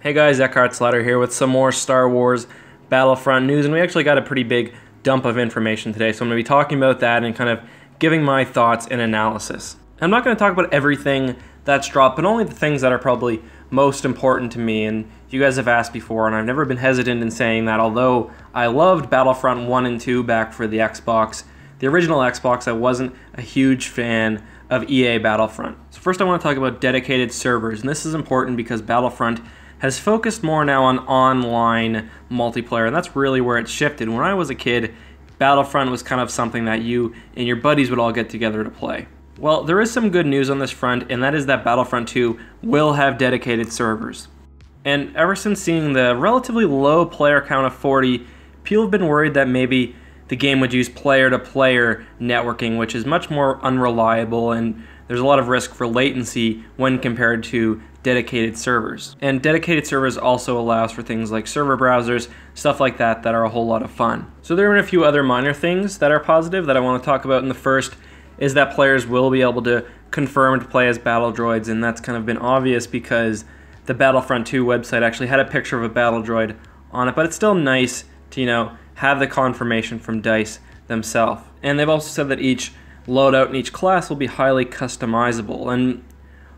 Hey guys, Eckhart Slatter here with some more Star Wars Battlefront news, and we actually got a pretty big dump of information today, so I'm going to be talking about that and kind of giving my thoughts and analysis. I'm not going to talk about everything that's dropped, but only the things that are probably most important to me, and you guys have asked before, and I've never been hesitant in saying that although I loved Battlefront 1 and 2 back for the Xbox, the original Xbox, I wasn't a huge fan of EA Battlefront. So first I want to talk about dedicated servers, and this is important because Battlefront has focused more now on online multiplayer, and that's really where it shifted. When I was a kid, Battlefront was kind of something that you and your buddies would all get together to play. Well, there is some good news on this front, and that is that Battlefront 2 will have dedicated servers. And ever since seeing the relatively low player count of 40, people have been worried that maybe the game would use player-to-player networking, which is much more unreliable, and there's a lot of risk for latency when compared to dedicated servers. And dedicated servers also allows for things like server browsers, stuff like that are a whole lot of fun. So there are a few other minor things that are positive that I want to talk about, and the first is that players will be able to confirm to play as Battle Droids, and that's kind of been obvious because the Battlefront 2 website actually had a picture of a Battle Droid on it, but it's still nice to, have the confirmation from DICE themselves. And they've also said that each loadout in each class will be highly customizable, and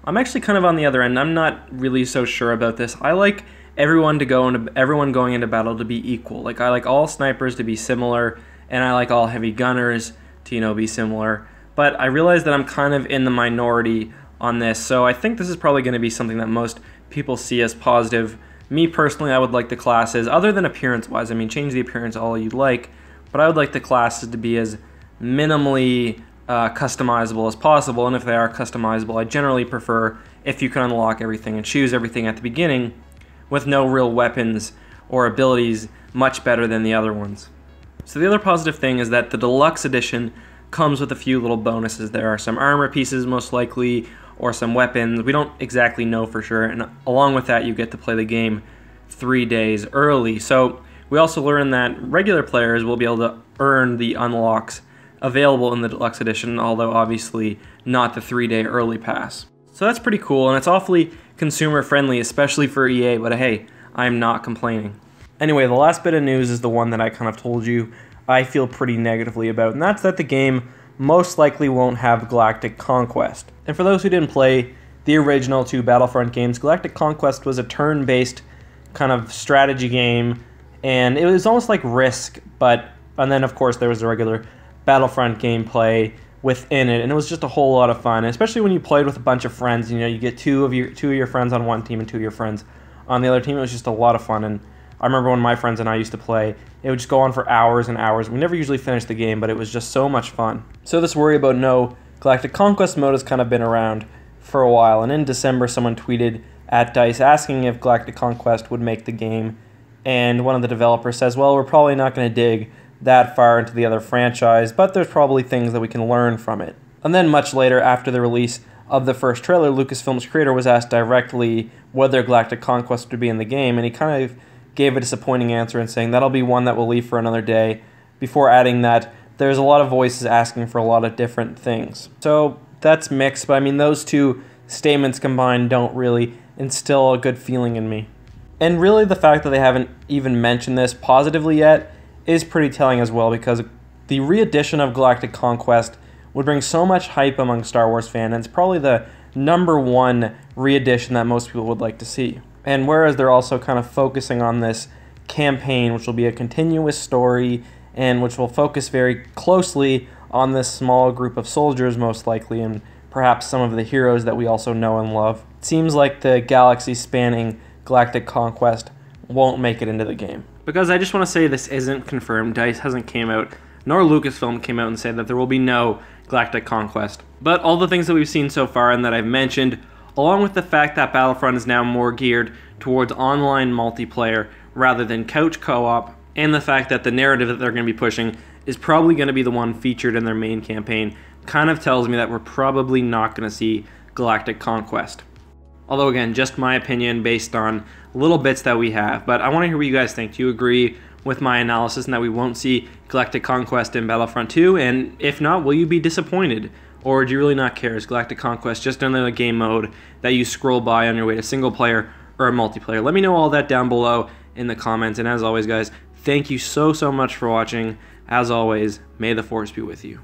I'm actually kind of on the other end. I'm not really so sure about this. I like everyone going into battle to be equal. Like, I like all snipers to be similar, and I like all heavy gunners to be similar. But I realize that I'm kind of in the minority on this, so I think this is probably going to be something that most people see as positive. Me personally, I would like the classes, other than appearance-wise, change the appearance all you'd like, but I would like the classes to be as minimally customizable as possible, and if they are customizable, I generally prefer if you can unlock everything and choose everything at the beginning with no real weapons or abilities much better than the other ones. So the other positive thing is that the Deluxe Edition comes with a few little bonuses. There are some armor pieces most likely, or some weapons. We don't exactly know for sure, and along with that you get to play the game 3 days early. So we also learned that regular players will be able to earn the unlocks available in the Deluxe Edition, although obviously not the 3-day early pass. So that's pretty cool, and it's awfully consumer friendly, especially for EA, but hey, I'm not complaining. Anyway, the last bit of news is the one that I kind of told you I feel pretty negatively about, and that's that the game most likely won't have Galactic Conquest. And for those who didn't play the original 2 Battlefront games, Galactic Conquest was a turn-based kind of strategy game, and it was almost like Risk, and then of course there was the regular Battlefront gameplay within it, and it was just a whole lot of fun, and especially when you played with a bunch of friends. You get two of your friends on one team and 2 of your friends on the other team. It was just a lot of fun, and I remember when my friends and I used to play, it would just go on for hours and hours. We never usually finished the game, but it was just so much fun. So this worry about no Galactic Conquest mode has kind of been around for a while, and in December someone tweeted at DICE asking if Galactic Conquest would make the game, and one of the developers says, well, we're probably not going to dig that far into the other franchise, but there's probably things that we can learn from it. And then much later, after the release of the first trailer, Lucasfilm's creator was asked directly whether Galactic Conquest would be in the game, and he kind of gave a disappointing answer and saying that'll be one that we'll leave for another day, before adding that there's a lot of voices asking for a lot of different things. So that's mixed, but those two statements combined don't really instill a good feeling in me. And really the fact that they haven't even mentioned this positively yet is pretty telling as well, because the re-edition of Galactic Conquest would bring so much hype among Star Wars fans, and it's probably the #1 re-edition that most people would like to see. And whereas they're also kind of focusing on this campaign, which will be a continuous story, and which will focus very closely on this small group of soldiers most likely, and perhaps some of the heroes that we also know and love, it seems like the galaxy-spanning Galactic Conquest won't make it into the game. Because I just want to say this isn't confirmed. DICE hasn't came out, nor Lucasfilm came out and said that there will be no Galactic Conquest. But all the things that we've seen so far and that I've mentioned, along with the fact that Battlefront is now more geared towards online multiplayer rather than couch co-op, and the fact that the narrative that they're going to be pushing is probably going to be the one featured in their main campaign, kind of tells me that we're probably not going to see Galactic Conquest. Although again, just my opinion based on little bits that we have, but I want to hear what you guys think. Do you agree with my analysis and that we won't see Galactic Conquest in Battlefront 2? And if not, will you be disappointed? Or do you really not care? Is Galactic Conquest just another game mode that you scroll by on your way to single player or a multiplayer? Let me know all that down below in the comments. And as always, guys, thank you so much for watching. As always, may the Force be with you.